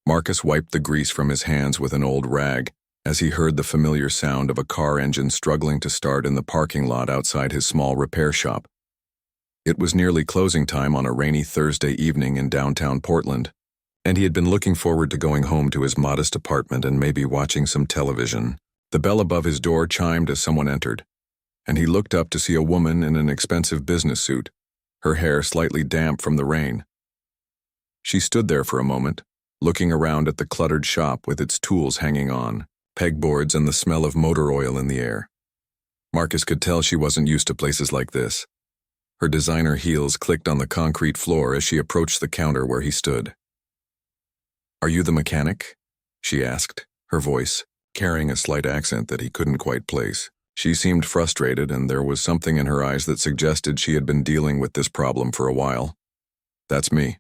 Marcus wiped the grease from his hands with an old rag as he heard the familiar sound of a car engine struggling to start in the parking lot outside his small repair shop. It was nearly closing time on a rainy Thursday evening in downtown Portland, and he had been looking forward to going home to his modest apartment and maybe watching some television. The bell above his door chimed as someone entered, and he looked up to see a woman in an expensive business suit, her hair slightly damp from the rain. She stood there for a moment, looking around at the cluttered shop with its tools hanging on, pegboards and the smell of motor oil in the air. Marcus could tell she wasn't used to places like this. Her designer heels clicked on the concrete floor as she approached the counter where he stood. "Are you the mechanic?" she asked, her voice carrying a slight accent that he couldn't quite place. She seemed frustrated, and there was something in her eyes that suggested she had been dealing with this problem for a while. "That's me,"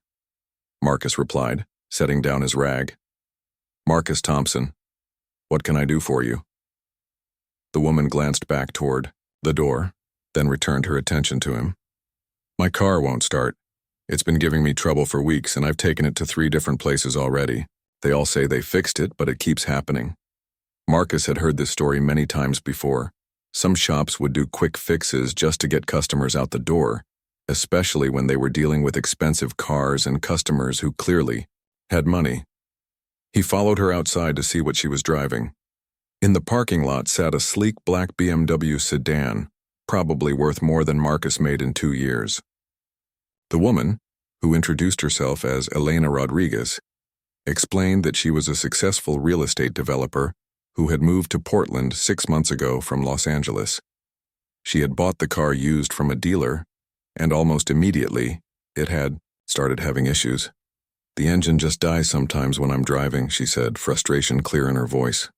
Marcus replied, setting down his rag. "Marcus Thompson. What can I do for you?" The woman glanced back toward the door, then returned her attention to him. "My car won't start. It's been giving me trouble for weeks, and I've taken it to 3 different places already. They all say they fixed it, but it keeps happening." Marcus had heard this story many times before. Some shops would do quick fixes just to get customers out the door, especially when they were dealing with expensive cars and customers who clearly had money. He followed her outside to see what she was driving. In the parking lot sat a sleek black BMW sedan, probably worth more than Marcus made in 2 years. The woman, who introduced herself as Elena Rodriguez, explained that she was a successful real estate developer who had moved to Portland 6 months ago from Los Angeles. She had bought the car used from a dealer, and almost immediately, it had started having issues. "The engine just dies sometimes when I'm driving," she said, frustration clear in her voice.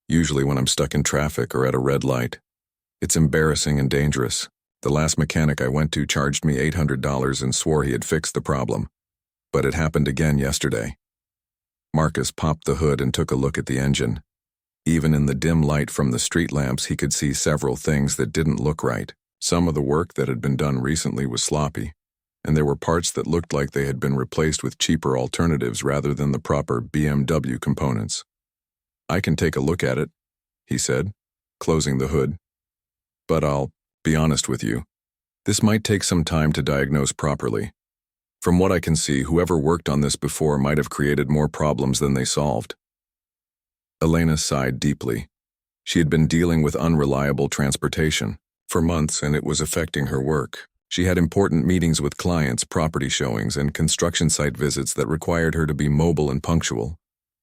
"Usually when I'm stuck in traffic or at a red light. It's embarrassing and dangerous. The last mechanic I went to charged me $800 and swore he had fixed the problem. But it happened again yesterday." Marcus popped the hood and took a look at the engine. Even in the dim light from the street lamps, he could see several things that didn't look right. Some of the work that had been done recently was sloppy, and there were parts that looked like they had been replaced with cheaper alternatives rather than the proper BMW components. "I can take a look at it," he said, closing the hood. "But I'll be honest with you. This might take some time to diagnose properly. From what I can see, whoever worked on this before might have created more problems than they solved." Elena sighed deeply. She had been dealing with unreliable transportation for months, and it was affecting her work. She had important meetings with clients, property showings, and construction site visits that required her to be mobile and punctual.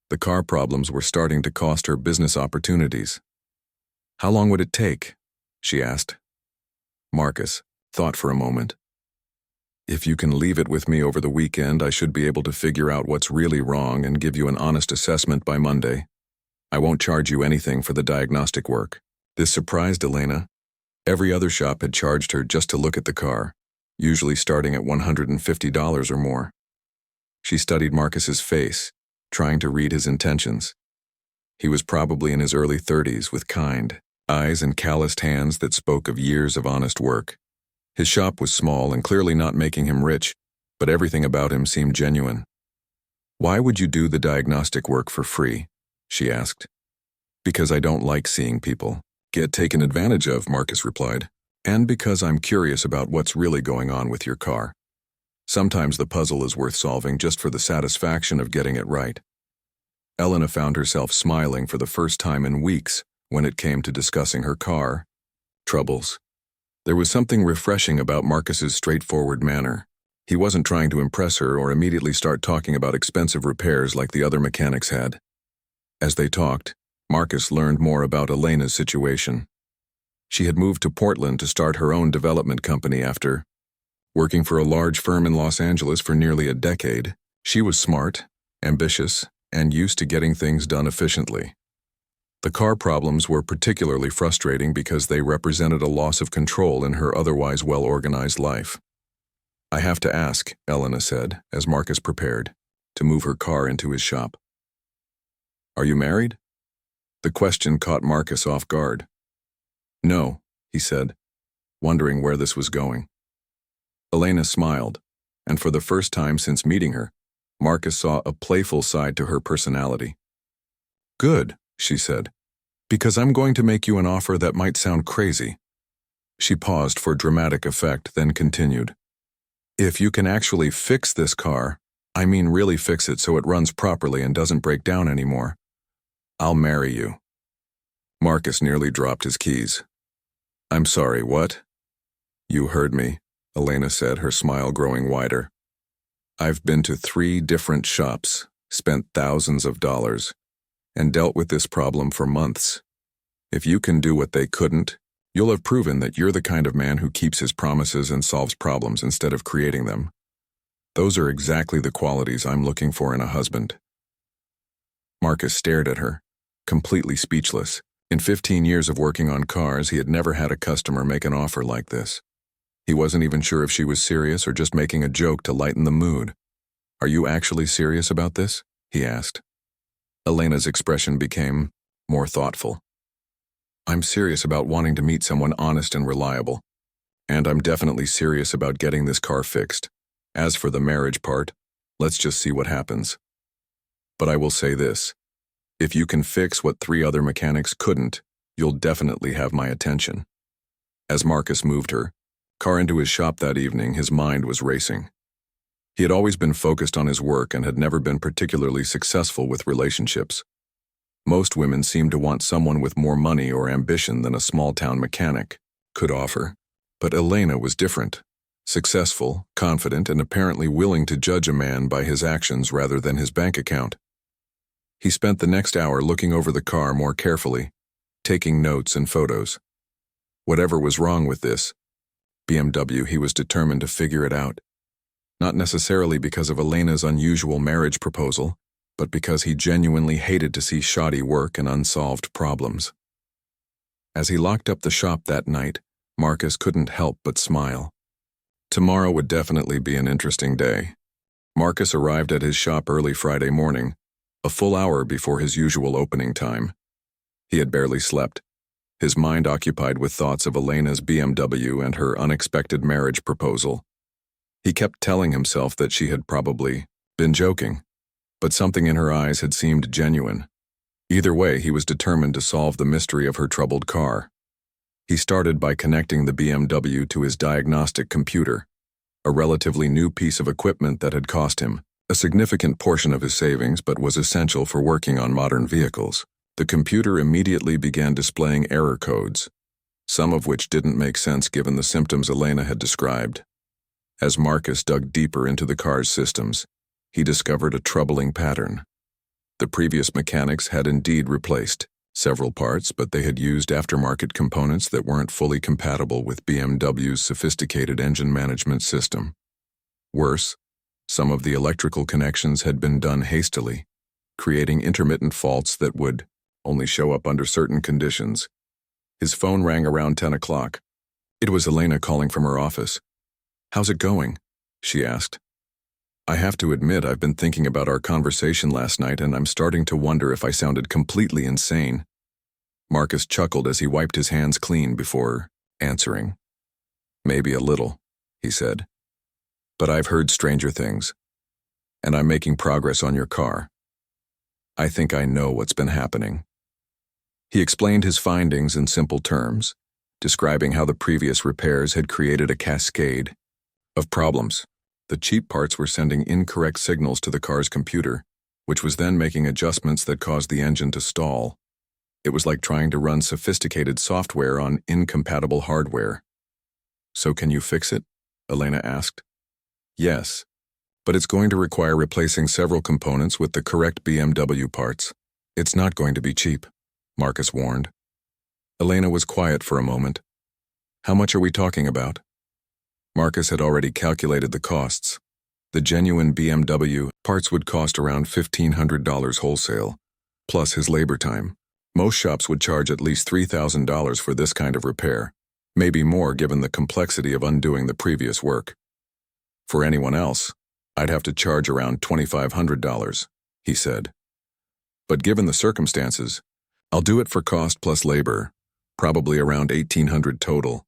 The car problems were starting to cost her business opportunities. "How long would it take?" she asked. Marcus thought for a moment. "If you can leave it with me over the weekend, I should be able to figure out what's really wrong and give you an honest assessment by Monday. I won't charge you anything for the diagnostic work." This surprised Elena. Every other shop had charged her just to look at the car, usually starting at $150 or more. She studied Marcus's face, trying to read his intentions. He was probably in his early 30s with kind eyes and calloused hands that spoke of years of honest work. His shop was small and clearly not making him rich, but everything about him seemed genuine. "Why would you do the diagnostic work for free?" she asked. "Because I don't like seeing people get taken advantage of," Marcus replied, "and because I'm curious about what's really going on with your car. Sometimes the puzzle is worth solving just for the satisfaction of getting it right." Elena found herself smiling for the first time in weeks when it came to discussing her car troubles. There was something refreshing about Marcus's straightforward manner. He wasn't trying to impress her or immediately start talking about expensive repairs like the other mechanics had. As they talked, Marcus learned more about Elena's situation. She had moved to Portland to start her own development company after working for a large firm in Los Angeles for nearly a decade. She was smart, ambitious, and used to getting things done efficiently. The car problems were particularly frustrating because they represented a loss of control in her otherwise well-organized life. "I have to ask," Elena said, as Marcus prepared to move her car into his shop. "Are you married?" The question caught Marcus off guard. "No," he said, wondering where this was going. Elena smiled, and for the first time since meeting her, Marcus saw a playful side to her personality. "Good," she said, "because I'm going to make you an offer that might sound crazy." She paused for dramatic effect, then continued. "If you can actually fix this car, I mean really fix it so it runs properly and doesn't break down anymore, I'll marry you." Marcus nearly dropped his keys. "I'm sorry, what?" "You heard me," Elena said, her smile growing wider. "I've been to 3 different shops, spent thousands of dollars, and dealt with this problem for months. If you can do what they couldn't, you'll have proven that you're the kind of man who keeps his promises and solves problems instead of creating them. Those are exactly the qualities I'm looking for in a husband." Marcus stared at her, completely speechless. In 15 years of working on cars, he had never had a customer make an offer like this. He wasn't even sure if she was serious or just making a joke to lighten the mood. "Are you actually serious about this?" he asked. Elena's expression became more thoughtful. "I'm serious about wanting to meet someone honest and reliable. And I'm definitely serious about getting this car fixed. As for the marriage part, let's just see what happens. But I will say this. If you can fix what 3 other mechanics couldn't, you'll definitely have my attention." As Marcus moved her car into his shop that evening, his mind was racing. He had always been focused on his work and had never been particularly successful with relationships. Most women seemed to want someone with more money or ambition than a small-town mechanic could offer. But Elena was different. Successful, confident, and apparently willing to judge a man by his actions rather than his bank account. He spent the next hour looking over the car more carefully, taking notes and photos. Whatever was wrong with this BMW, he was determined to figure it out. Not necessarily because of Elena's unusual marriage proposal, but because he genuinely hated to see shoddy work and unsolved problems. As he locked up the shop that night, Marcus couldn't help but smile. Tomorrow would definitely be an interesting day. Marcus arrived at his shop early Friday morning, a full hour before his usual opening time. He had barely slept, his mind occupied with thoughts of Elena's BMW and her unexpected marriage proposal. He kept telling himself that she had probably been joking, but something in her eyes had seemed genuine. Either way, he was determined to solve the mystery of her troubled car. He started by connecting the BMW to his diagnostic computer, a relatively new piece of equipment that had cost him a significant portion of his savings but was essential for working on modern vehicles. The computer immediately began displaying error codes, some of which didn't make sense given the symptoms Elena had described. As Marcus dug deeper into the car's systems, he discovered a troubling pattern. The previous mechanics had indeed replaced several parts, but they had used aftermarket components that weren't fully compatible with BMW's sophisticated engine management system. Worse, some of the electrical connections had been done hastily, creating intermittent faults that would only show up under certain conditions. His phone rang around 10 o'clock. It was Elena calling from her office. "How's it going?" she asked. "I have to admit I've been thinking about our conversation last night and I'm starting to wonder if I sounded completely insane." Marcus chuckled as he wiped his hands clean before answering. "Maybe a little," he said. "But I've heard stranger things, and I'm making progress on your car. I think I know what's been happening." He explained his findings in simple terms, describing how the previous repairs had created a cascade of problems. The cheap parts were sending incorrect signals to the car's computer, which was then making adjustments that caused the engine to stall. It was like trying to run sophisticated software on incompatible hardware. "So can you fix it?" Elena asked. "Yes, but it's going to require replacing several components with the correct BMW parts. It's not going to be cheap," Marcus warned. Elena was quiet for a moment. "How much are we talking about?" Marcus had already calculated the costs. The genuine BMW parts would cost around $1,500 wholesale, plus his labor time. Most shops would charge at least $3,000 for this kind of repair, maybe more given the complexity of undoing the previous work. "For anyone else, I'd have to charge around $2,500, he said. "But given the circumstances, I'll do it for cost plus labor, probably around $1,800 total."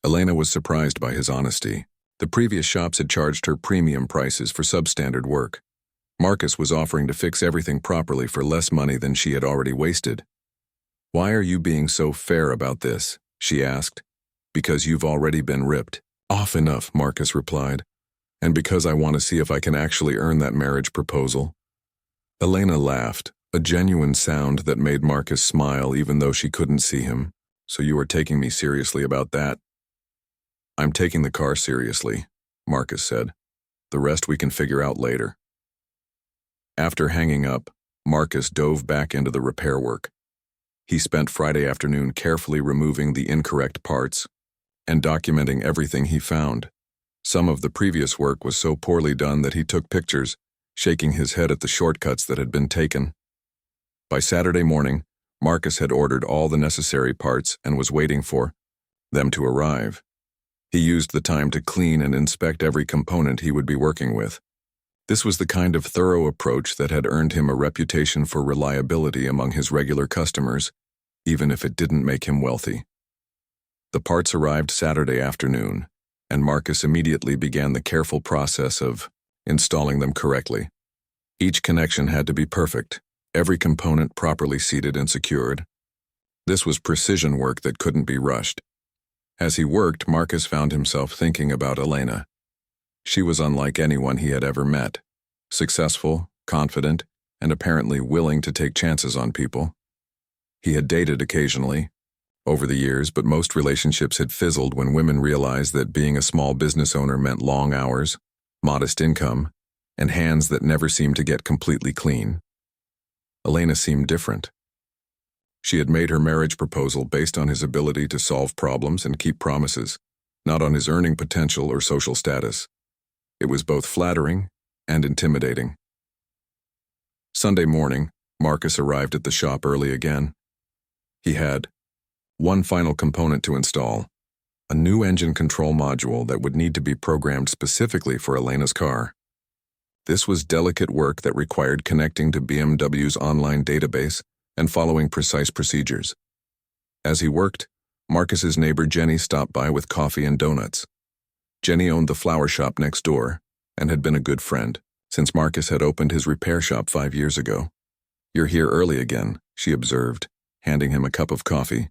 Elena was surprised by his honesty. The previous shops had charged her premium prices for substandard work. Marcus was offering to fix everything properly for less money than she had already wasted. "Why are you being so fair about this?" she asked. "Because you've already been ripped off enough," Marcus replied. "And because I want to see if I can actually earn that marriage proposal." Elena laughed, a genuine sound that made Marcus smile even though she couldn't see him. "So you are taking me seriously about that?" "I'm taking the car seriously," Marcus said. "The rest we can figure out later." After hanging up, Marcus dove back into the repair work. He spent Friday afternoon carefully removing the incorrect parts and documenting everything he found. Some of the previous work was so poorly done that he took pictures, shaking his head at the shortcuts that had been taken. By Saturday morning, Marcus had ordered all the necessary parts and was waiting for them to arrive. He used the time to clean and inspect every component he would be working with. This was the kind of thorough approach that had earned him a reputation for reliability among his regular customers, even if it didn't make him wealthy. The parts arrived Saturday afternoon, and Marcus immediately began the careful process of installing them correctly. Each connection had to be perfect, every component properly seated and secured. This was precision work that couldn't be rushed. As he worked, Marcus found himself thinking about Elena. She was unlike anyone he had ever met. Successful, confident, and apparently willing to take chances on people. He had dated occasionally over the years, but most relationships had fizzled when women realized that being a small business owner meant long hours, modest income, and hands that never seemed to get completely clean. Elena seemed different. She had made her marriage proposal based on his ability to solve problems and keep promises, not on his earning potential or social status. It was both flattering and intimidating. Sunday morning, Marcus arrived at the shop early again. He had one final component to install, a new engine control module that would need to be programmed specifically for Elena's car. This was delicate work that required connecting to BMW's online database and following precise procedures. As he worked, Marcus's neighbor Jenny stopped by with coffee and donuts. Jenny owned the flower shop next door and had been a good friend since Marcus had opened his repair shop 5 years ago. "You're here early again," she observed, handing him a cup of coffee.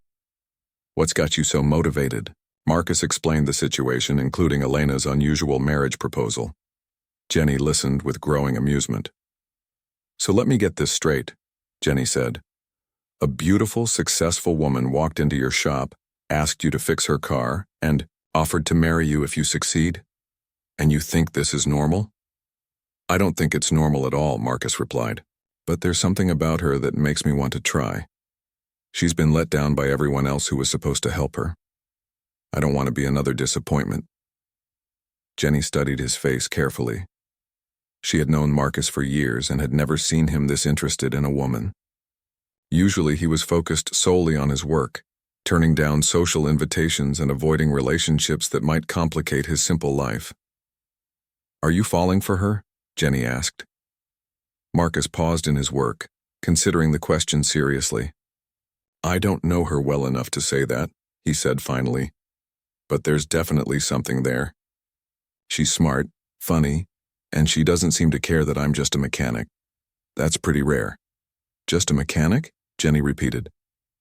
"What's got you so motivated?" Marcus explained the situation, including Elena's unusual marriage proposal. Jenny listened with growing amusement. "So let me get this straight," Jenny said. "A beautiful, successful woman walked into your shop, asked you to fix her car, and offered to marry you if you succeed? And you think this is normal?" "I don't think it's normal at all," Marcus replied. "But there's something about her that makes me want to try. She's been let down by everyone else who was supposed to help her. I don't want to be another disappointment." Jenny studied his face carefully. She had known Marcus for years and had never seen him this interested in a woman. Usually he was focused solely on his work, turning down social invitations and avoiding relationships that might complicate his simple life. "Are you falling for her?" Jenny asked. Marcus paused in his work, considering the question seriously. "I don't know her well enough to say that," he said finally. "But there's definitely something there. She's smart, funny, and she doesn't seem to care that I'm just a mechanic. That's pretty rare." "Just a mechanic?" Jenny repeated.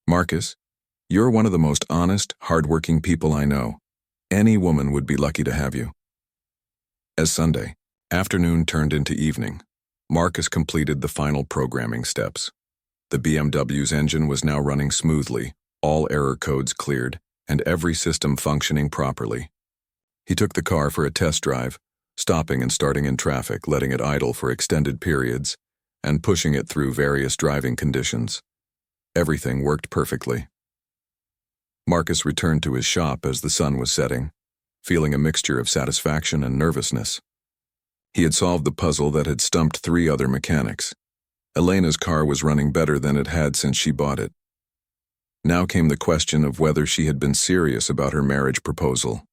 "Marcus, you're one of the most honest, hardworking people I know. Any woman would be lucky to have you." As Sunday afternoon turned into evening, Marcus completed the final programming steps. The BMW's engine was now running smoothly, all error codes cleared, and every system functioning properly. He took the car for a test drive, stopping and starting in traffic, letting it idle for extended periods, and pushing it through various driving conditions. Everything worked perfectly. Marcus returned to his shop as the sun was setting, feeling a mixture of satisfaction and nervousness. He had solved the puzzle that had stumped 3 other mechanics. Elena's car was running better than it had since she bought it. Now came the question of whether she had been serious about her marriage proposal.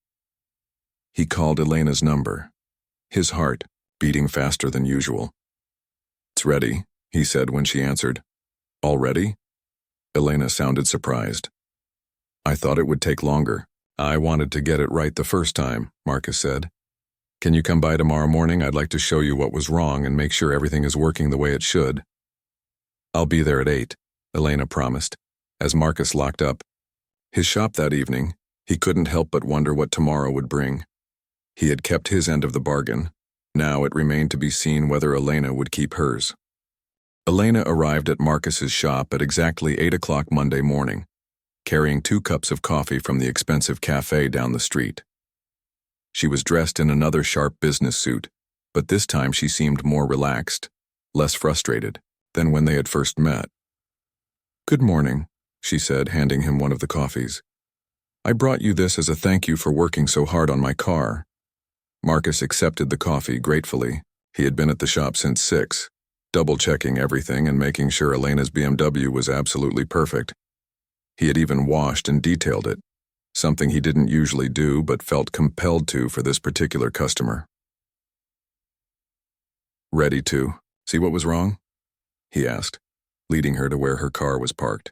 He called Elena's number, his heart beating faster than usual. "It's ready," he said when she answered. "Already?" Elena sounded surprised. "I thought it would take longer. I wanted to get it right the first time," Marcus said. Can you come by tomorrow morning? I'd like to show you what was wrong and make sure everything is working the way it should. I'll be there at 8, Elena promised, as Marcus locked up his shop that evening. He couldn't help but wonder what tomorrow would bring. He had kept his end of the bargain. Now it remained to be seen whether Elena would keep hers. Elena arrived at Marcus's shop at exactly 8 o'clock Monday morning, carrying 2 cups of coffee from the expensive cafe down the street. She was dressed in another sharp business suit, but this time she seemed more relaxed, less frustrated than when they had first met. "Good morning," she said, handing him one of the coffees. "I brought you this as a thank you for working so hard on my car." Marcus accepted the coffee gratefully. He had been at the shop since 6, double-checking everything and making sure Elena's BMW was absolutely perfect. He had even washed and detailed it, something he didn't usually do but felt compelled to for this particular customer. "Ready to see what was wrong?" he asked, leading her to where her car was parked.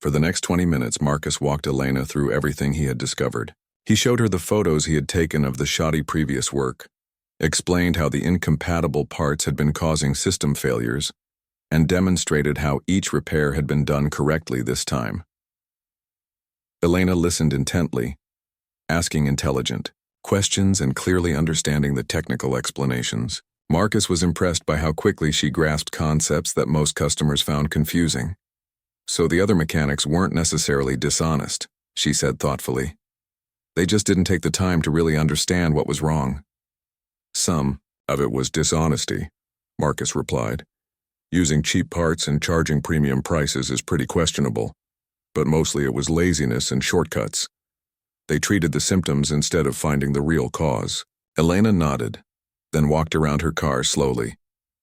For the next 20 minutes, Marcus walked Elena through everything he had discovered. He showed her the photos he had taken of the shoddy previous work, explained how the incompatible parts had been causing system failures, and demonstrated how each repair had been done correctly this time. Elena listened intently, asking intelligent questions and clearly understanding the technical explanations. Marcus was impressed by how quickly she grasped concepts that most customers found confusing. "So the other mechanics weren't necessarily dishonest," she said thoughtfully. "They just didn't take the time to really understand what was wrong." "Some of it was dishonesty," Marcus replied. "Using cheap parts and charging premium prices is pretty questionable, but mostly it was laziness and shortcuts. They treated the symptoms instead of finding the real cause." Elena nodded, then walked around her car slowly,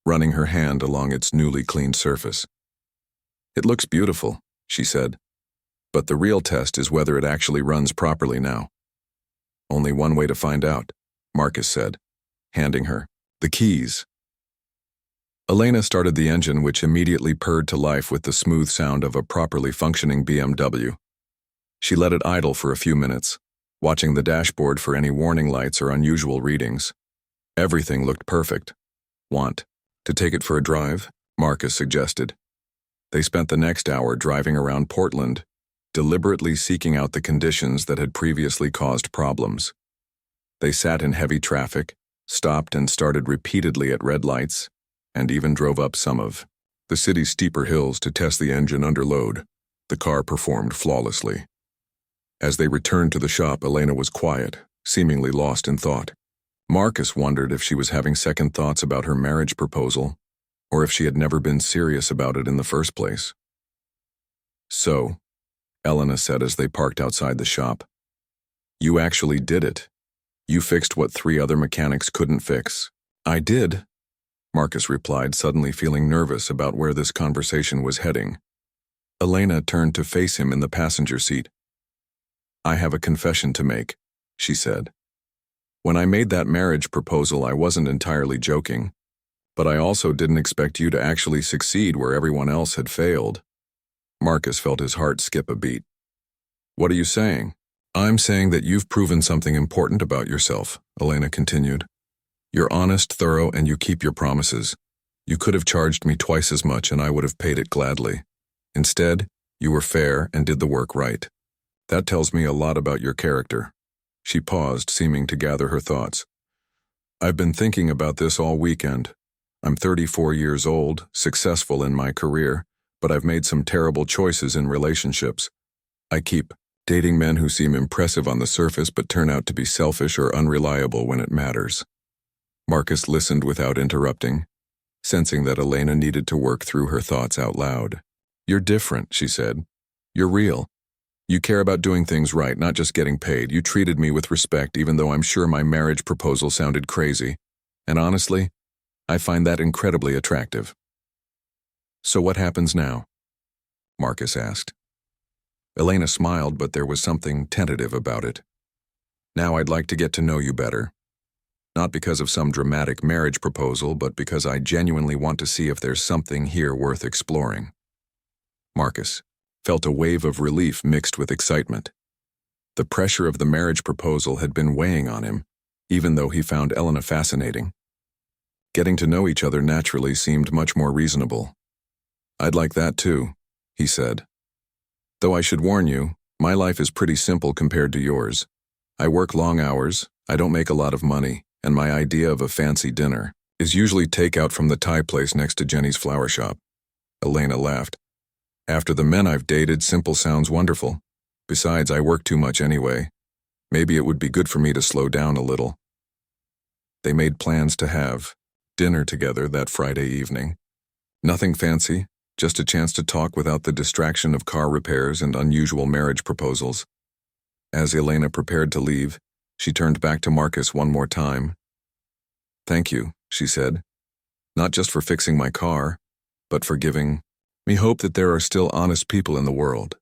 running her hand along its newly cleaned surface. "It looks beautiful," she said, "but the real test is whether it actually runs properly now." "Only one way to find out," Marcus said, handing her the keys. Elena started the engine, which immediately purred to life with the smooth sound of a properly functioning BMW. She let it idle for a few minutes, watching the dashboard for any warning lights or unusual readings. Everything looked perfect. "Want to take it for a drive?" Marcus suggested. They spent the next hour driving around Portland, deliberately seeking out the conditions that had previously caused problems. They sat in heavy traffic, stopped and started repeatedly at red lights, and even drove up some of the city's steeper hills to test the engine under load. The car performed flawlessly. As they returned to the shop, Elena was quiet, seemingly lost in thought. Marcus wondered if she was having second thoughts about her marriage proposal, or if she had never been serious about it in the first place. "So," Elena said as they parked outside the shop, "you actually did it. You fixed what 3 other mechanics couldn't fix." "I did," Marcus replied, suddenly feeling nervous about where this conversation was heading. Elena turned to face him in the passenger seat. "I have a confession to make," she said. "When I made that marriage proposal, I wasn't entirely joking, but I also didn't expect you to actually succeed where everyone else had failed." Marcus felt his heart skip a beat. "What are you saying?" "I'm saying that you've proven something important about yourself," Elena continued. "You're honest, thorough, and you keep your promises. You could have charged me twice as much and I would have paid it gladly. Instead, you were fair and did the work right. That tells me a lot about your character." She paused, seeming to gather her thoughts. "I've been thinking about this all weekend. I'm 34 years old, successful in my career, but I've made some terrible choices in relationships. I keep dating men who seem impressive on the surface but turn out to be selfish or unreliable when it matters." Marcus listened without interrupting, sensing that Elena needed to work through her thoughts out loud. "You're different," she said. "You're real. You care about doing things right, not just getting paid. You treated me with respect, even though I'm sure my marriage proposal sounded crazy. And honestly, I find that incredibly attractive." "So what happens now?" Marcus asked. Elena smiled, but there was something tentative about it. "Now I'd like to get to know you better. Not because of some dramatic marriage proposal, but because I genuinely want to see if there's something here worth exploring." Marcus felt a wave of relief mixed with excitement. The pressure of the marriage proposal had been weighing on him, even though he found Elena fascinating. Getting to know each other naturally seemed much more reasonable. "I'd like that too," he said. "Though I should warn you, my life is pretty simple compared to yours. I work long hours, I don't make a lot of money, and my idea of a fancy dinner is usually takeout from the Thai place next to Jenny's flower shop." Elena laughed. "After the men I've dated, simple sounds wonderful. Besides, I work too much anyway. Maybe it would be good for me to slow down a little." They made plans to have dinner together that Friday evening. Nothing fancy, just a chance to talk without the distraction of car repairs and unusual marriage proposals. As Elena prepared to leave, she turned back to Marcus one more time. "Thank you," she said. "Not just for fixing my car, but for giving me hope that there are still honest people in the world."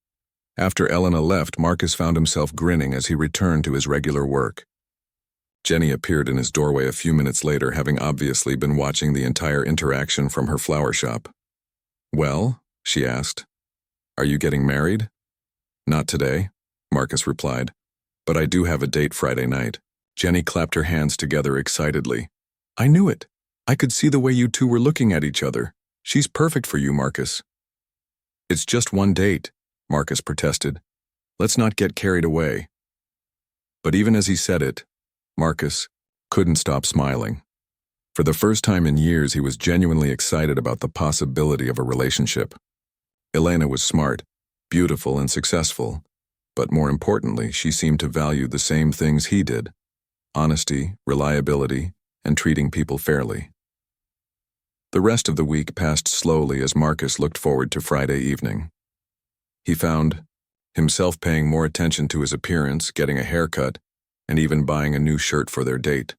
After Elena left, Marcus found himself grinning as he returned to his regular work. Jenny appeared in his doorway a few minutes later, having obviously been watching the entire interaction from her flower shop. "Well," she asked, "are you getting married?" "Not today," Marcus replied, "but I do have a date Friday night." Jenny clapped her hands together excitedly. "I knew it. I could see the way you two were looking at each other. She's perfect for you, Marcus." "It's just one date," Marcus protested. "Let's not get carried away." But even as he said it, Marcus couldn't stop smiling. For the first time in years, he was genuinely excited about the possibility of a relationship. Elena was smart, beautiful, and successful, but more importantly, she seemed to value the same things he did: honesty, reliability, and treating people fairly. The rest of the week passed slowly as Marcus looked forward to Friday evening. He found himself paying more attention to his appearance, getting a haircut, and even buying a new shirt for their date.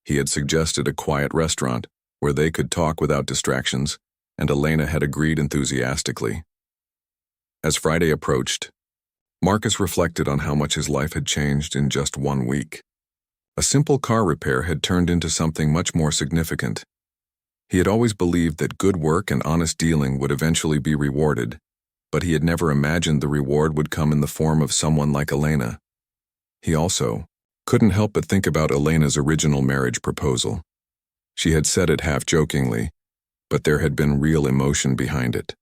He had suggested a quiet restaurant where they could talk without distractions, and Elena had agreed enthusiastically. As Friday approached, Marcus reflected on how much his life had changed in just 1 week. A simple car repair had turned into something much more significant. He had always believed that good work and honest dealing would eventually be rewarded, but he had never imagined the reward would come in the form of someone like Elena. He also couldn't help but think about Elena's original marriage proposal. She had said it half-jokingly, but there had been real emotion behind it.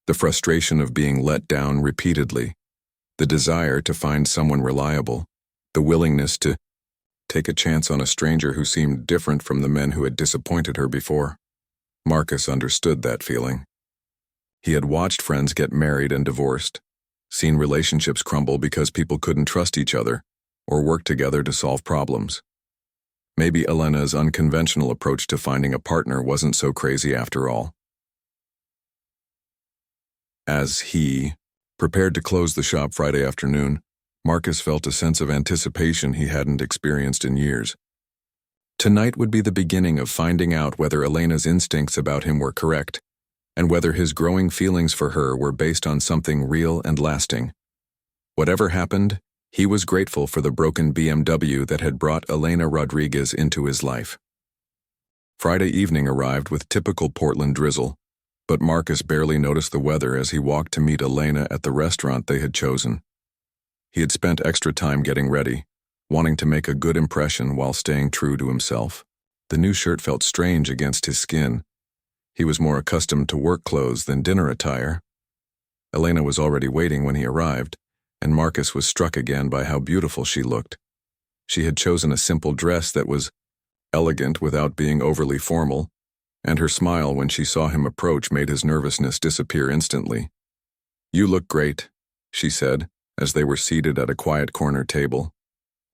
The frustration of being let down repeatedly, the desire to find someone reliable, the willingness to take a chance on a stranger who seemed different from the men who had disappointed her before. Marcus understood that feeling. He had watched friends get married and divorced, seen relationships crumble because people couldn't trust each other or work together to solve problems. Maybe Elena's unconventional approach to finding a partner wasn't so crazy after all. As he prepared to close the shop Friday afternoon, Marcus felt a sense of anticipation he hadn't experienced in years. Tonight would be the beginning of finding out whether Elena's instincts about him were correct, and whether his growing feelings for her were based on something real and lasting. Whatever happened, he was grateful for the broken BMW that had brought Elena Rodriguez into his life. Friday evening arrived with typical Portland drizzle, but Marcus barely noticed the weather as he walked to meet Elena at the restaurant they had chosen. He had spent extra time getting ready, wanting to make a good impression while staying true to himself. The new shirt felt strange against his skin. He was more accustomed to work clothes than dinner attire. Elena was already waiting when he arrived, and Marcus was struck again by how beautiful she looked. She had chosen a simple dress that was elegant without being overly formal, and her smile when she saw him approach made his nervousness disappear instantly. "You look great," she said, as they were seated at a quiet corner table.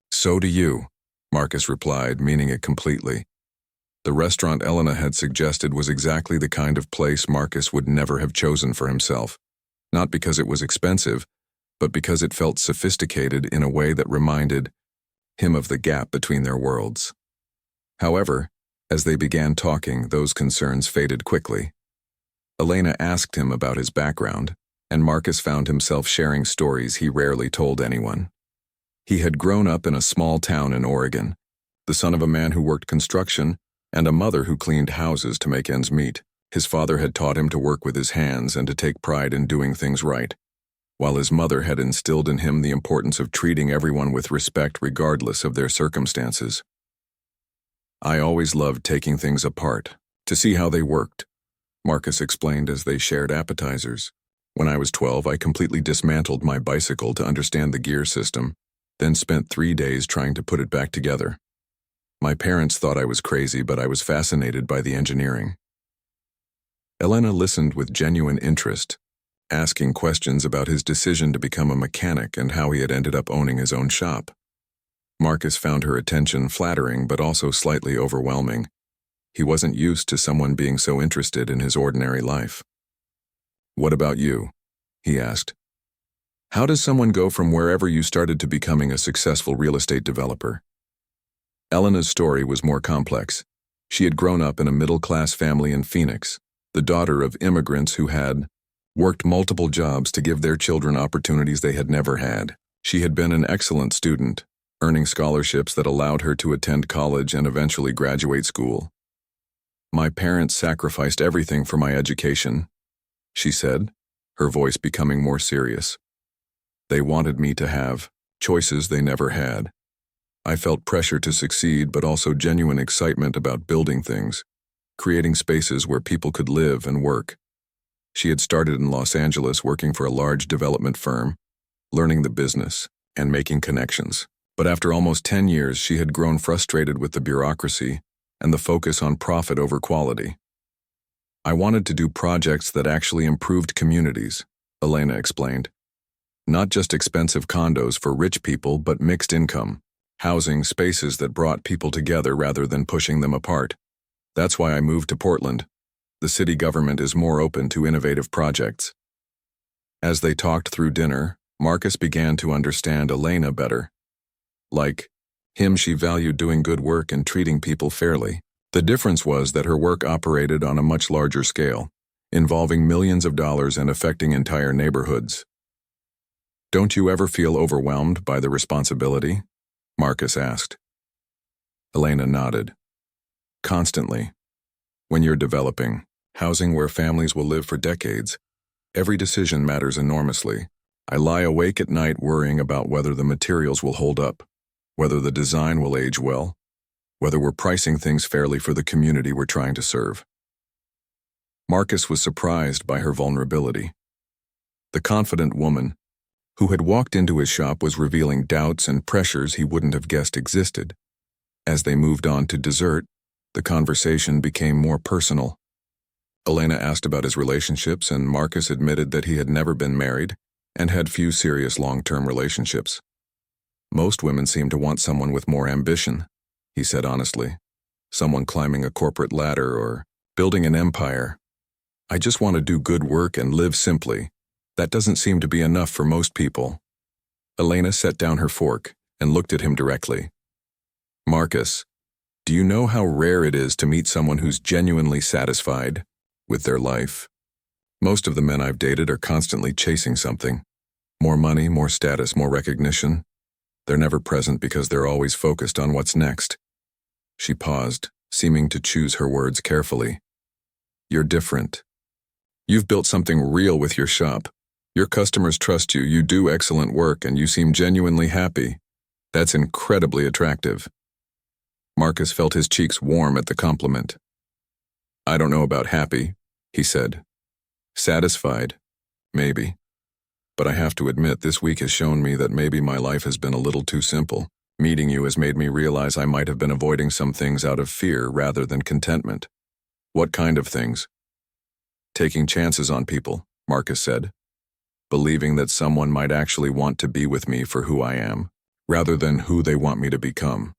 "So do you," Marcus replied, meaning it completely. The restaurant Elena had suggested was exactly the kind of place Marcus would never have chosen for himself, not because it was expensive, but because it felt sophisticated in a way that reminded him of the gap between their worlds. However, as they began talking, those concerns faded quickly. Elena asked him about his background, and Marcus found himself sharing stories he rarely told anyone. He had grown up in a small town in Oregon, the son of a man who worked construction and a mother who cleaned houses to make ends meet. His father had taught him to work with his hands and to take pride in doing things right. while his mother had instilled in him the importance of treating everyone with respect regardless of their circumstances. I always loved taking things apart, to see how they worked, Marcus explained as they shared appetizers. When I was 12, I completely dismantled my bicycle to understand the gear system, then spent 3 days trying to put it back together. My parents thought I was crazy, but I was fascinated by the engineering. Elena listened with genuine interest, asking questions about his decision to become a mechanic and how he had ended up owning his own shop. Marcus found her attention flattering but also slightly overwhelming. He wasn't used to someone being so interested in his ordinary life. "What about you?" he asked. "How does someone go from wherever you started to becoming a successful real estate developer?" Elena's story was more complex. She had grown up in a middle-class family in Phoenix, the daughter of immigrants who had worked multiple jobs to give their children opportunities they had never had. She had been an excellent student, earning scholarships that allowed her to attend college and eventually graduate school. "My parents sacrificed everything for my education," she said, her voice becoming more serious. "They wanted me to have choices they never had. I felt pressure to succeed, but also genuine excitement about building things, creating spaces where people could live and work." She had started in Los Angeles working for a large development firm, learning the business and making connections. But after almost 10 years, she had grown frustrated with the bureaucracy and the focus on profit over quality. "I wanted to do projects that actually improved communities," Elena explained. "Not just expensive condos for rich people, but mixed income, housing spaces that brought people together rather than pushing them apart. That's why I moved to Portland. The city government is more open to innovative projects." As they talked through dinner, Marcus began to understand Elena better. Like him, she valued doing good work and treating people fairly. The difference was that her work operated on a much larger scale, involving millions of dollars and affecting entire neighborhoods. "Don't you ever feel overwhelmed by the responsibility?" Marcus asked. Elena nodded. "Constantly. When you're developing housing where families will live for decades, every decision matters enormously. I lie awake at night worrying about whether the materials will hold up, whether the design will age well, whether we're pricing things fairly for the community we're trying to serve." Marcus was surprised by her vulnerability. The confident woman who had walked into his shop was revealing doubts and pressures he wouldn't have guessed existed. As they moved on to dessert, the conversation became more personal. Elena asked about his relationships, and Marcus admitted that he had never been married and had few serious long-term relationships. "Most women seem to want someone with more ambition," he said honestly. "Someone climbing a corporate ladder or building an empire. I just want to do good work and live simply. That doesn't seem to be enough for most people." Elena set down her fork and looked at him directly. "Marcus, do you know how rare it is to meet someone who's genuinely satisfied with their life? Most of the men I've dated are constantly chasing something. More money, more status, more recognition. They're never present because they're always focused on what's next." She paused, seeming to choose her words carefully. "You're different. You've built something real with your shop. Your customers trust you, you do excellent work, and you seem genuinely happy. That's incredibly attractive." Marcus felt his cheeks warm at the compliment. "I don't know about happy," he said. "Satisfied, maybe. But I have to admit, this week has shown me that maybe my life has been a little too simple. Meeting you has made me realize I might have been avoiding some things out of fear rather than contentment." "What kind of things?" "Taking chances on people," Marcus said. "Believing that someone might actually want to be with me for who I am, rather than who they want me to become."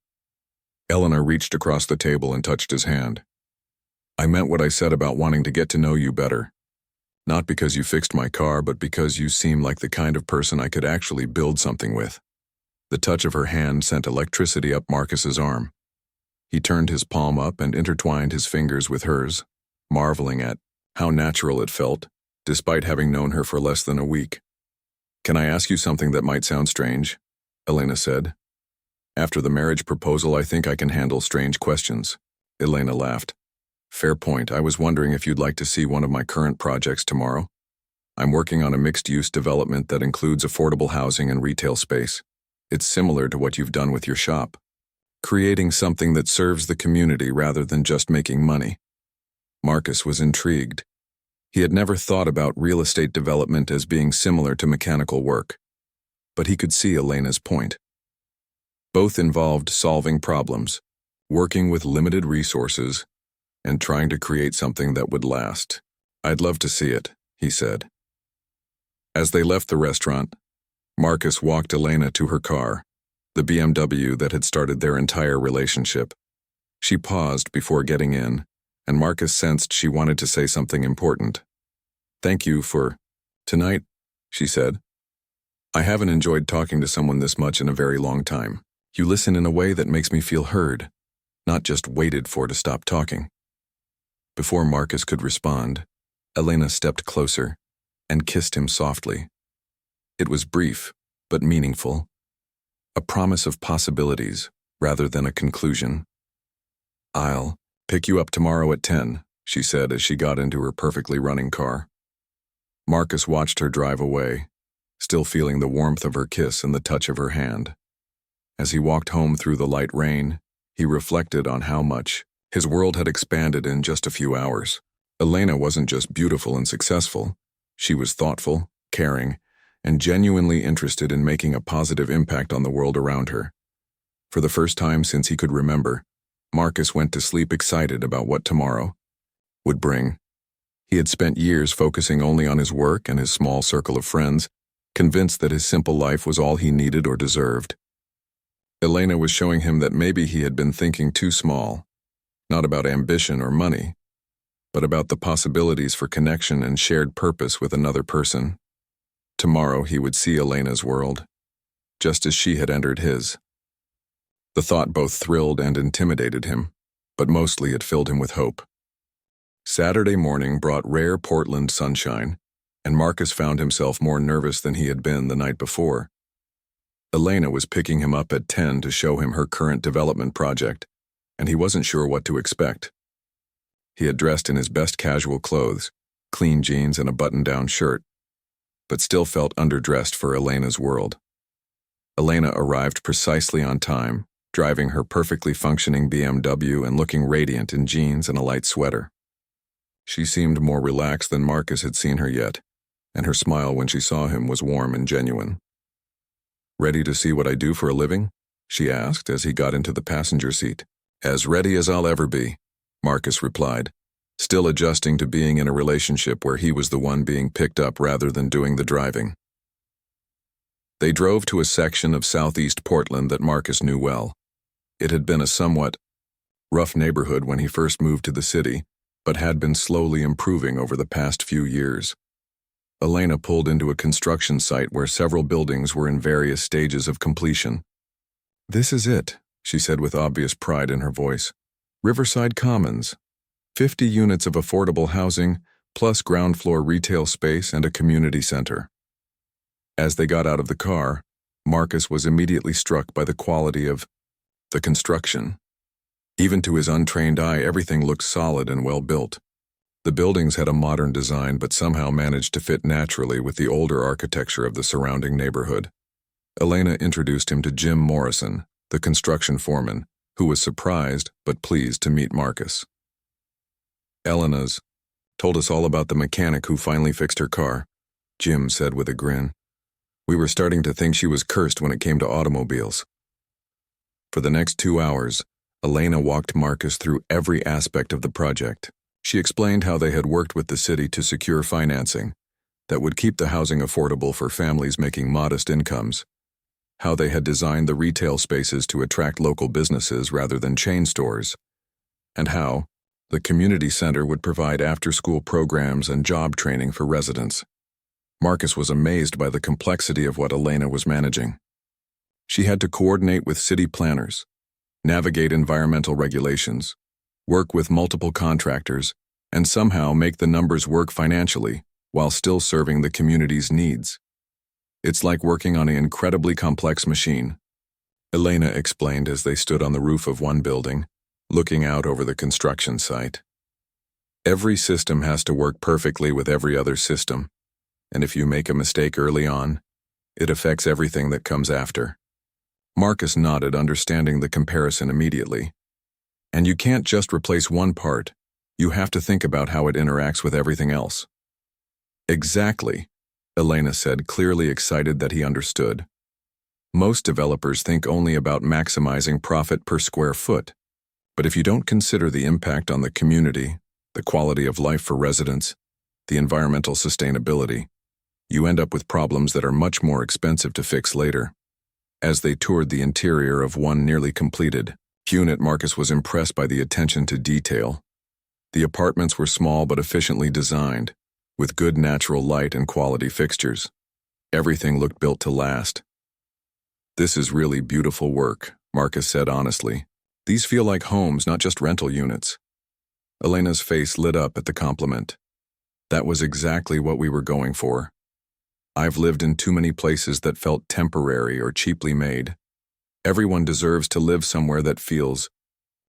Elena reached across the table and touched his hand. "I meant what I said about wanting to get to know you better. Not because you fixed my car, but because you seem like the kind of person I could actually build something with." The touch of her hand sent electricity up Marcus's arm. He turned his palm up and intertwined his fingers with hers, marveling at how natural it felt, despite having known her for less than a week. "Can I ask you something that might sound strange?" Elena said. "After the marriage proposal, I think I can handle strange questions." Elena laughed. "Fair point. I was wondering if you'd like to see one of my current projects tomorrow." I'm working on a mixed-use development that includes affordable housing and retail space. It's similar to what you've done with your shop, creating something that serves the community rather than just making money. Marcus was intrigued. He had never thought about real estate development as being similar to mechanical work, but he could see Elena's point. Both involved solving problems, working with limited resources, and trying to create something that would last. I'd love to see it, he said. As they left the restaurant, Marcus walked Elena to her car, the BMW that had started their entire relationship. She paused before getting in, and Marcus sensed she wanted to say something important. "Thank you for tonight," she said. "I haven't enjoyed talking to someone this much in a very long time. You listen in a way that makes me feel heard, not just waited for to stop talking." Before Marcus could respond, Elena stepped closer and kissed him softly. It was brief, but meaningful, a promise of possibilities rather than a conclusion. "I'll pick you up tomorrow at 10, she said as she got into her perfectly running car. Marcus watched her drive away, still feeling the warmth of her kiss and the touch of her hand. As he walked home through the light rain, he reflected on how much his world had expanded in just a few hours. Elena wasn't just beautiful and successful. She was thoughtful, caring, and genuinely interested in making a positive impact on the world around her. For the first time since he could remember, Marcus went to sleep excited about what tomorrow would bring. He had spent years focusing only on his work and his small circle of friends, convinced that his simple life was all he needed or deserved. Elena was showing him that maybe he had been thinking too small, not about ambition or money, but about the possibilities for connection and shared purpose with another person. Tomorrow he would see Elena's world, just as she had entered his. The thought both thrilled and intimidated him, but mostly it filled him with hope. Saturday morning brought rare Portland sunshine, and Marcus found himself more nervous than he had been the night before. Elena was picking him up at 10 to show him her current development project, and he wasn't sure what to expect. He had dressed in his best casual clothes, clean jeans and a button-down shirt, but still felt underdressed for Elena's world. Elena arrived precisely on time, driving her perfectly functioning BMW and looking radiant in jeans and a light sweater. She seemed more relaxed than Marcus had seen her yet, and her smile when she saw him was warm and genuine. "Ready to see what I do for a living?" she asked as he got into the passenger seat. "As ready as I'll ever be," Marcus replied, still adjusting to being in a relationship where he was the one being picked up rather than doing the driving. They drove to a section of southeast Portland that Marcus knew well. It had been a somewhat rough neighborhood when he first moved to the city, but had been slowly improving over the past few years. Elena pulled into a construction site where several buildings were in various stages of completion. "This is it," she said with obvious pride in her voice. "Riverside Commons. 50 units of affordable housing, plus ground floor retail space and a community center." As they got out of the car, Marcus was immediately struck by the quality of the construction. Even to his untrained eye, everything looked solid and well built. The buildings had a modern design but somehow managed to fit naturally with the older architecture of the surrounding neighborhood. Elena introduced him to Jim Morrison, the construction foreman, who was surprised but pleased to meet Marcus. "Elena's told us all about the mechanic who finally fixed her car," Jim said with a grin. "We were starting to think she was cursed when it came to automobiles." For the next 2 hours, Elena walked Marcus through every aspect of the project. She explained how they had worked with the city to secure financing that would keep the housing affordable for families making modest incomes, how they had designed the retail spaces to attract local businesses rather than chain stores, and how the community center would provide after-school programs and job training for residents. Marcus was amazed by the complexity of what Elena was managing. She had to coordinate with city planners, navigate environmental regulations, work with multiple contractors, and somehow make the numbers work financially while still serving the community's needs. "It's like working on an incredibly complex machine," Elena explained as they stood on the roof of one building, looking out over the construction site. "Every system has to work perfectly with every other system. And if you make a mistake early on, it affects everything that comes after. Marcus nodded, understanding the comparison immediately. And you can't just replace one part. You have to think about how it interacts with everything else. Exactly, Elena said, clearly excited that he understood. Most developers think only about maximizing profit per square foot. But if you don't consider the impact on the community, the quality of life for residents, the environmental sustainability, you end up with problems that are much more expensive to fix later. As they toured the interior of one nearly completed unit, Marcus was impressed by the attention to detail. The apartments were small but efficiently designed, with good natural light and quality fixtures. Everything looked built to last. This is really beautiful work, Marcus said honestly. These feel like homes, not just rental units. Elena's face lit up at the compliment. That was exactly what we were going for. I've lived in too many places that felt temporary or cheaply made. Everyone deserves to live somewhere that feels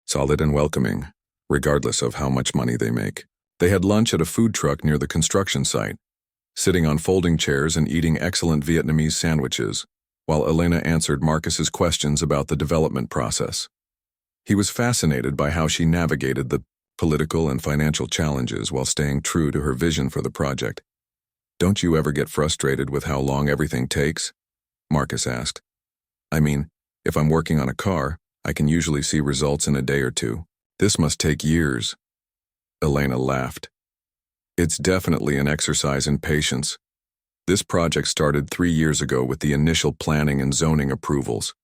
solid and welcoming, regardless of how much money they make. They had lunch at a food truck near the construction site, sitting on folding chairs and eating excellent Vietnamese sandwiches, while Elena answered Marcus's questions about the development process. He was fascinated by how she navigated the political and financial challenges while staying true to her vision for the project. Don't you ever get frustrated with how long everything takes? Marcus asked. I mean, if I'm working on a car, I can usually see results in a day or two. This must take years. Elena laughed. It's definitely an exercise in patience. This project started 3 years ago with the initial planning and zoning approvals.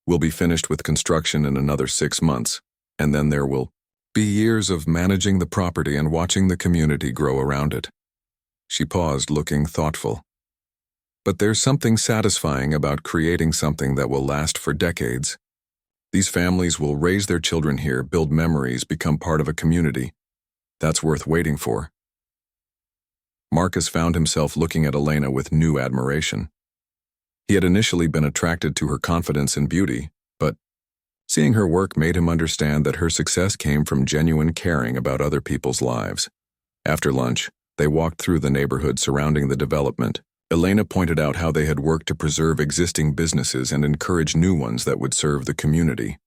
We'll be finished with construction in another 6 months, and then there will be years of managing the property and watching the community grow around it. She paused, looking thoughtful. But there's something satisfying about creating something that will last for decades. These families will raise their children here, build memories, become part of a community. That's worth waiting for. Marcus found himself looking at Elena with new admiration. He had initially been attracted to her confidence and beauty, but seeing her work made him understand that her success came from genuine caring about other people's lives. After lunch, they walked through the neighborhood surrounding the development. Elena pointed out how they had worked to preserve existing businesses and encourage new ones that would serve the community.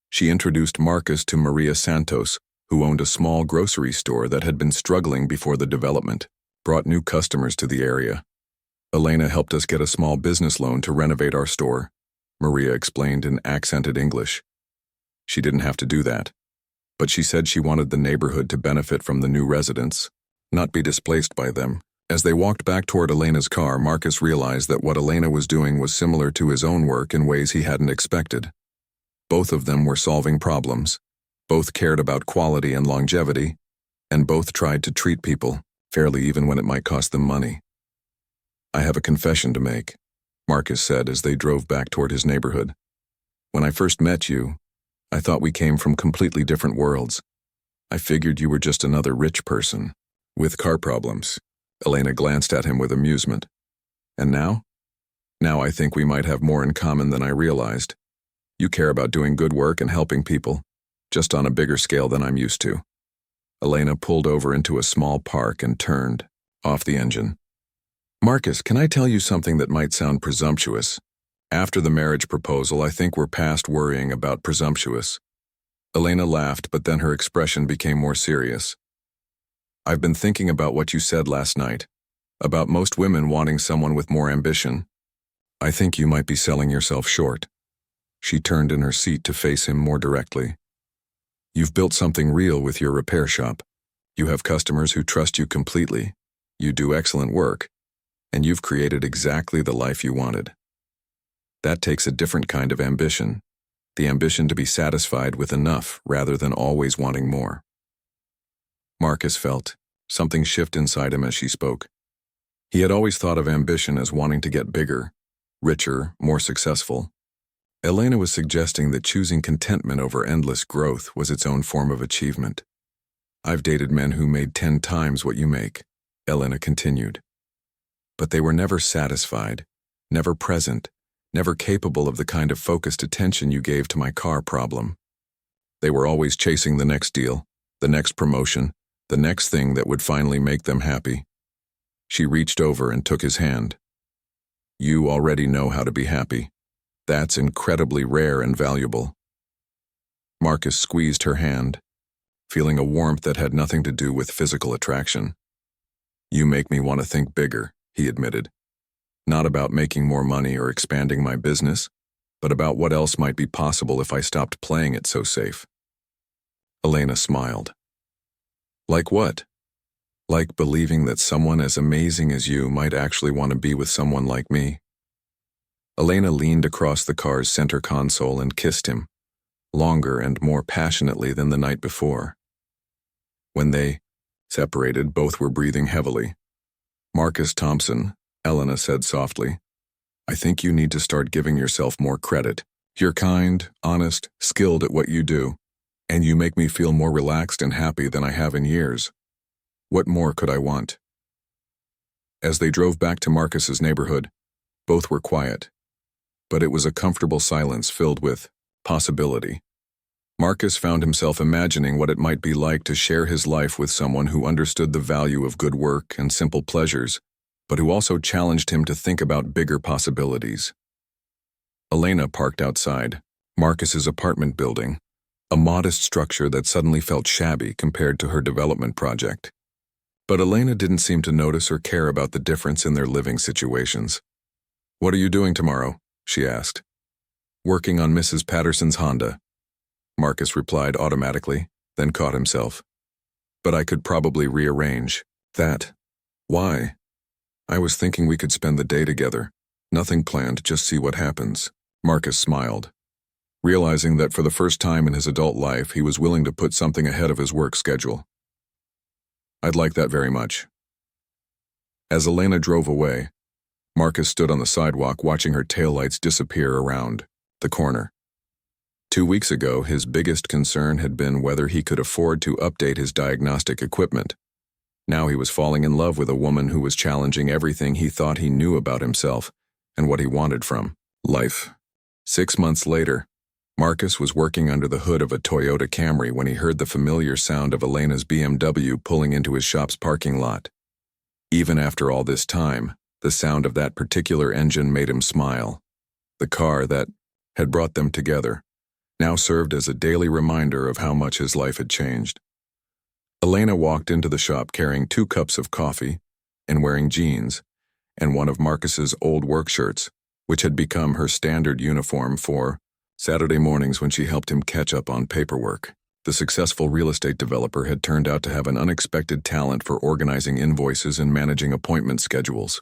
She introduced Marcus to Maria Santos, who owned a small grocery store that had been struggling before the development, brought new customers to the area. Elena helped us get a small business loan to renovate our store, Maria explained in accented English. She didn't have to do that, but she said she wanted the neighborhood to benefit from the new residents, not be displaced by them. As they walked back toward Elena's car, Marcus realized that what Elena was doing was similar to his own work in ways he hadn't expected. Both of them were solving problems. Both cared about quality and longevity, and both tried to treat people fairly even when it might cost them money. I have a confession to make, Marcus said as they drove back toward his neighborhood. When I first met you, I thought we came from completely different worlds. I figured you were just another rich person with car problems. Elena glanced at him with amusement. And now? Now I think we might have more in common than I realized. You care about doing good work and helping people, just on a bigger scale than I'm used to. Elena pulled over into a small park and turned off the engine. Marcus, can I tell you something that might sound presumptuous? After the marriage proposal, I think we're past worrying about presumptuous. Elena laughed, but then her expression became more serious. I've been thinking about what you said last night, about most women wanting someone with more ambition. I think you might be selling yourself short. She turned in her seat to face him more directly. You've built something real with your repair shop. You have customers who trust you completely. You do excellent work, and you've created exactly the life you wanted. That takes a different kind of ambition, the ambition to be satisfied with enough rather than always wanting more. Marcus felt something shift inside him as she spoke. He had always thought of ambition as wanting to get bigger, richer, more successful. Elena was suggesting that choosing contentment over endless growth was its own form of achievement. I've dated men who made 10 times what you make, Elena continued. But they were never satisfied, never present, never capable of the kind of focused attention you gave to my car problem. They were always chasing the next deal, the next promotion, the next thing that would finally make them happy. She reached over and took his hand. You already know how to be happy. That's incredibly rare and valuable. Marcus squeezed her hand, feeling a warmth that had nothing to do with physical attraction. You make me want to think bigger, he admitted. Not about making more money or expanding my business, but about what else might be possible if I stopped playing it so safe. Elena smiled. Like what? Like believing that someone as amazing as you might actually want to be with someone like me. Elena leaned across the car's center console and kissed him, longer and more passionately than the night before. When they separated, both were breathing heavily. Marcus Thompson, Elena said softly, I think you need to start giving yourself more credit. You're kind, honest, skilled at what you do, and you make me feel more relaxed and happy than I have in years. What more could I want? As they drove back to Marcus's neighborhood, both were quiet, but it was a comfortable silence filled with possibility. Marcus found himself imagining what it might be like to share his life with someone who understood the value of good work and simple pleasures, but who also challenged him to think about bigger possibilities. Elena parked outside Marcus's apartment building, a modest structure that suddenly felt shabby compared to her development project. But Elena didn't seem to notice or care about the difference in their living situations. What are you doing tomorrow? She asked. Working on Mrs. Patterson's Honda. Marcus replied automatically, then caught himself. But I could probably rearrange that. Why? I was thinking we could spend the day together. Nothing planned, just see what happens. Marcus smiled, realizing that for the first time in his adult life he was willing to put something ahead of his work schedule. I'd like that very much. As Elena drove away, Marcus stood on the sidewalk watching her taillights disappear around the corner. 2 weeks ago, his biggest concern had been whether he could afford to update his diagnostic equipment. Now he was falling in love with a woman who was challenging everything he thought he knew about himself and what he wanted from life. 6 months later, Marcus was working under the hood of a Toyota Camry when he heard the familiar sound of Elena's BMW pulling into his shop's parking lot. Even after all this time, the sound of that particular engine made him smile. The car that had brought them together now served as a daily reminder of how much his life had changed. Elena walked into the shop carrying 2 cups of coffee and wearing jeans and one of Marcus's old work shirts, which had become her standard uniform for Saturday mornings when she helped him catch up on paperwork. The successful real estate developer had turned out to have an unexpected talent for organizing invoices and managing appointment schedules.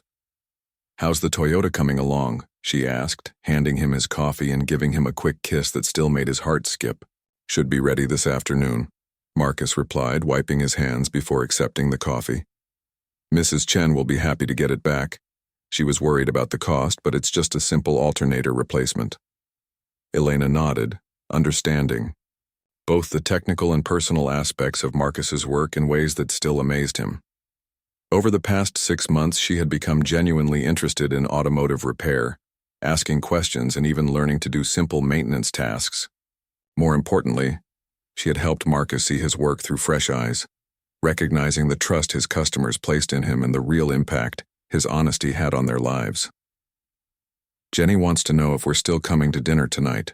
How's the Toyota coming along? She asked, handing him his coffee and giving him a quick kiss that still made his heart skip. Should be ready this afternoon, Marcus replied, wiping his hands before accepting the coffee. Mrs. Chen will be happy to get it back. She was worried about the cost, but it's just a simple alternator replacement. Elena nodded, understanding both the technical and personal aspects of Marcus's work in ways that still amazed him. Over the past 6 months, she had become genuinely interested in automotive repair, asking questions and even learning to do simple maintenance tasks. More importantly, she had helped Marcus see his work through fresh eyes, recognizing the trust his customers placed in him and the real impact his honesty had on their lives. Jenny wants to know if we're still coming to dinner tonight,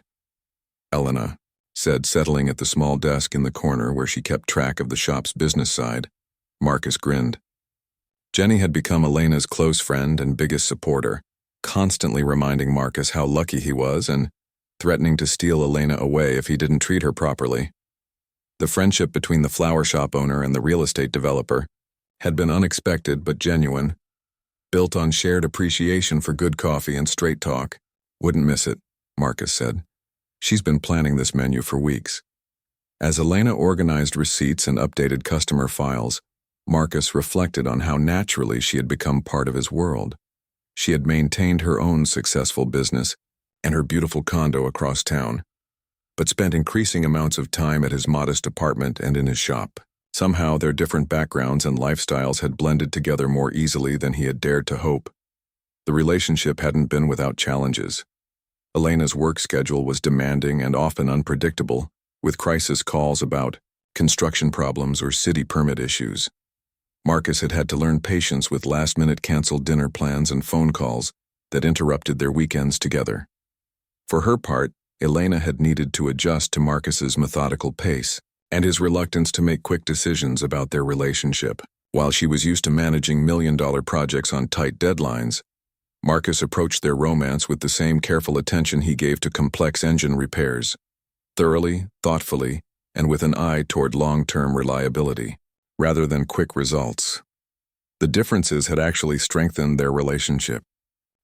Elena said, settling at the small desk in the corner where she kept track of the shop's business side. Marcus grinned. Jenny had become Elena's close friend and biggest supporter, constantly reminding Marcus how lucky he was and threatening to steal Elena away if he didn't treat her properly. The friendship between the flower shop owner and the real estate developer had been unexpected but genuine, built on shared appreciation for good coffee and straight talk. Wouldn't miss it, Marcus said. She's been planning this menu for weeks. As Elena organized receipts and updated customer files, Marcus reflected on how naturally she had become part of his world. She had maintained her own successful business and her beautiful condo across town, but spent increasing amounts of time at his modest apartment and in his shop. Somehow their different backgrounds and lifestyles had blended together more easily than he had dared to hope. The relationship hadn't been without challenges. Elena's work schedule was demanding and often unpredictable, with crisis calls about construction problems or city permit issues. Marcus had had to learn patience with last-minute canceled dinner plans and phone calls that interrupted their weekends together. For her part, Elena had needed to adjust to Marcus's methodical pace and his reluctance to make quick decisions about their relationship. While she was used to managing million-dollar projects on tight deadlines, Marcus approached their romance with the same careful attention he gave to complex engine repairs, thoroughly, thoughtfully, and with an eye toward long-term reliability, rather than quick results. The differences had actually strengthened their relationship.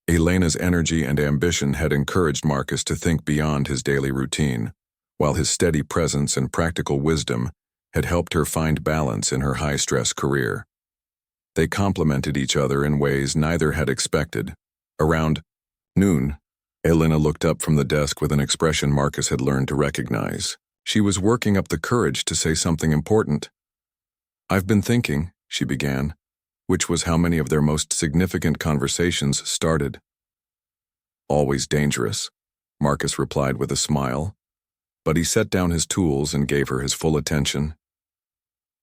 Elena's energy and ambition had encouraged Marcus to think beyond his daily routine, while his steady presence and practical wisdom had helped her find balance in her high-stress career. They complemented each other in ways neither had expected. Around noon, Elena looked up from the desk with an expression Marcus had learned to recognize. She was working up the courage to say something important. "I've been thinking," she began, which was how many of their most significant conversations started. "Always dangerous," Marcus replied with a smile, but he set down his tools and gave her his full attention.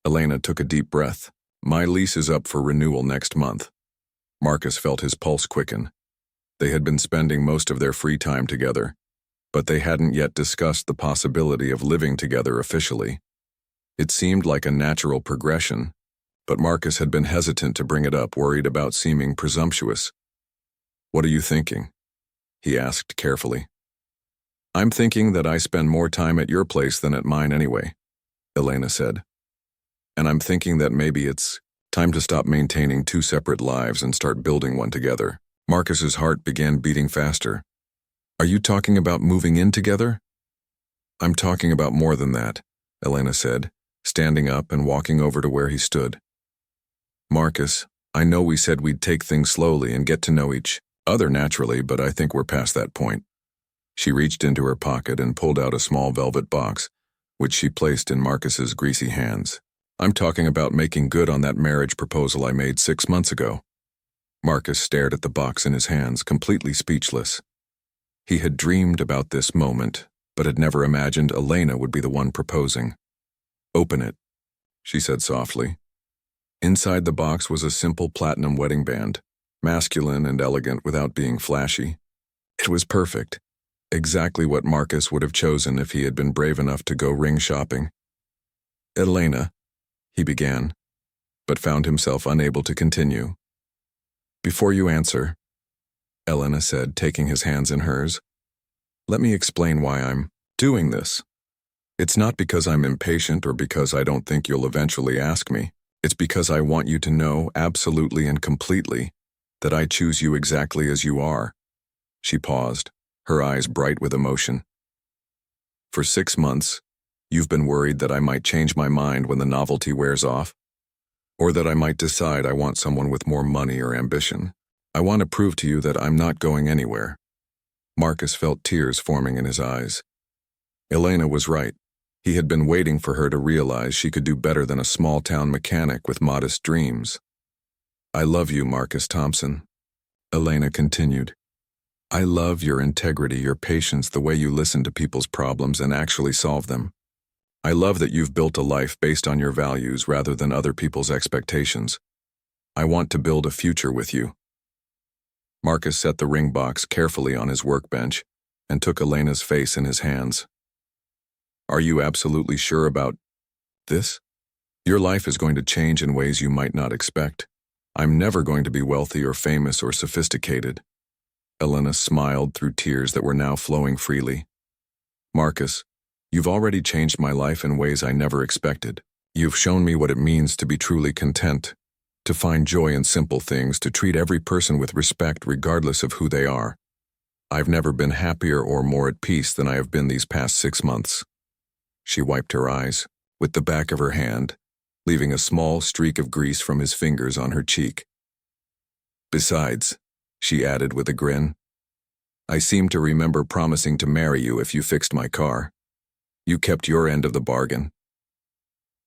Elena took a deep breath. "My lease is up for renewal next month." Marcus felt his pulse quicken. They had been spending most of their free time together, but they hadn't yet discussed the possibility of living together officially. It seemed like a natural progression, but Marcus had been hesitant to bring it up, worried about seeming presumptuous. "What are you thinking?" he asked carefully. "I'm thinking that I spend more time at your place than at mine anyway," Elena said. "And I'm thinking that maybe it's time to stop maintaining two separate lives and start building one together." Marcus's heart began beating faster. "Are you talking about moving in together?" "I'm talking about more than that," Elena said, standing up and walking over to where he stood. "Marcus, I know we said we'd take things slowly and get to know each other naturally, but I think we're past that point." She reached into her pocket and pulled out a small velvet box, which she placed in Marcus's greasy hands. "I'm talking about making good on that marriage proposal I made 6 months ago." Marcus stared at the box in his hands, completely speechless. He had dreamed about this moment, but had never imagined Elena would be the one proposing. "Open it," she said softly. Inside the box was a simple platinum wedding band, masculine and elegant without being flashy. It was perfect, exactly what Marcus would have chosen if he had been brave enough to go ring shopping. "Elena," he began, but found himself unable to continue. "Before you answer," Elena said, taking his hands in hers, "let me explain why I'm doing this. It's not because I'm impatient or because I don't think you'll eventually ask me. It's because I want you to know absolutely and completely that I choose you exactly as you are." She paused, her eyes bright with emotion. "For 6 months, you've been worried that I might change my mind when the novelty wears off, or that I might decide I want someone with more money or ambition. I want to prove to you that I'm not going anywhere." Marcus felt tears forming in his eyes. Elena was right. He had been waiting for her to realize she could do better than a small-town mechanic with modest dreams. "I love you, Marcus Thompson," Elena continued. "I love your integrity, your patience, the way you listen to people's problems and actually solve them. I love that you've built a life based on your values rather than other people's expectations. I want to build a future with you." Marcus set the ring box carefully on his workbench and took Elena's face in his hands. "Are you absolutely sure about this? Your life is going to change in ways you might not expect. I'm never going to be wealthy or famous or sophisticated." Elena smiled through tears that were now flowing freely. "Marcus, you've already changed my life in ways I never expected. You've shown me what it means to be truly content, to find joy in simple things, to treat every person with respect regardless of who they are. I've never been happier or more at peace than I have been these past 6 months." She wiped her eyes with the back of her hand, leaving a small streak of grease from his fingers on her cheek. "Besides," she added with a grin, "I seem to remember promising to marry you if you fixed my car. You kept your end of the bargain."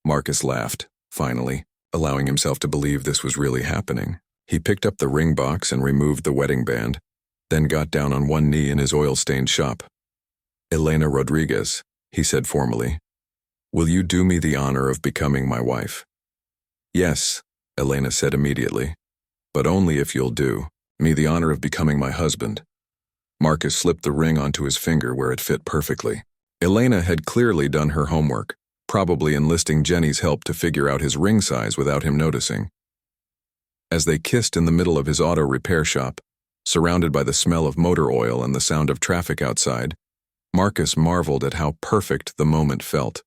Marcus laughed, finally, allowing himself to believe this was really happening. He picked up the ring box and removed the wedding band, then got down on one knee in his oil-stained shop. "Elena Rodriguez," he said formally, "will you do me the honor of becoming my wife?" "Yes," Elena said immediately. But only if you'll do me the honor of becoming my husband. Marcus slipped the ring onto his finger where it fit perfectly. Elena had clearly done her homework, probably enlisting Jenny's help to figure out his ring size without him noticing. As they kissed in the middle of his auto repair shop, surrounded by the smell of motor oil and the sound of traffic outside, Marcus marveled at how perfect the moment felt.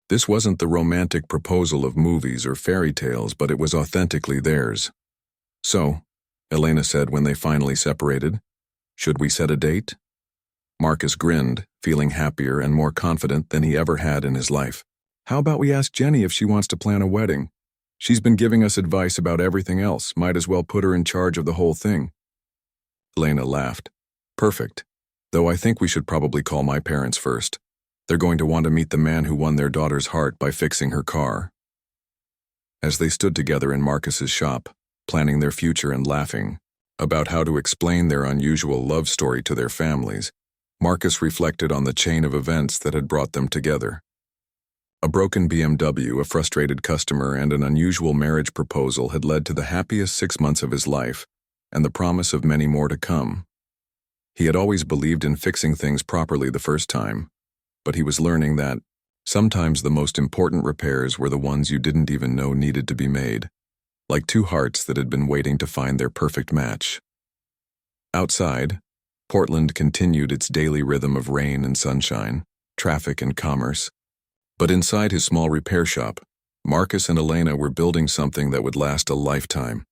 This wasn't the romantic proposal of movies or fairy tales, but it was authentically theirs. So, Elena said when they finally separated, "Should we set a date?" Marcus grinned, feeling happier and more confident than he ever had in his life. "How about we ask Jenny if she wants to plan a wedding? She's been giving us advice about everything else, might as well put her in charge of the whole thing." Elena laughed. "Perfect. Though I think we should probably call my parents first. They're going to want to meet the man who won their daughter's heart by fixing her car." As they stood together in Marcus's shop, planning their future and laughing about how to explain their unusual love story to their families, Marcus reflected on the chain of events that had brought them together. A broken BMW, a frustrated customer, and an unusual marriage proposal had led to the happiest 6 months of his life, and the promise of many more to come. He had always believed in fixing things properly the first time, but he was learning that sometimes the most important repairs were the ones you didn't even know needed to be made, like two hearts that had been waiting to find their perfect match. Outside, Portland continued its daily rhythm of rain and sunshine, traffic and commerce. But inside his small repair shop, Marcus and Elena were building something that would last a lifetime.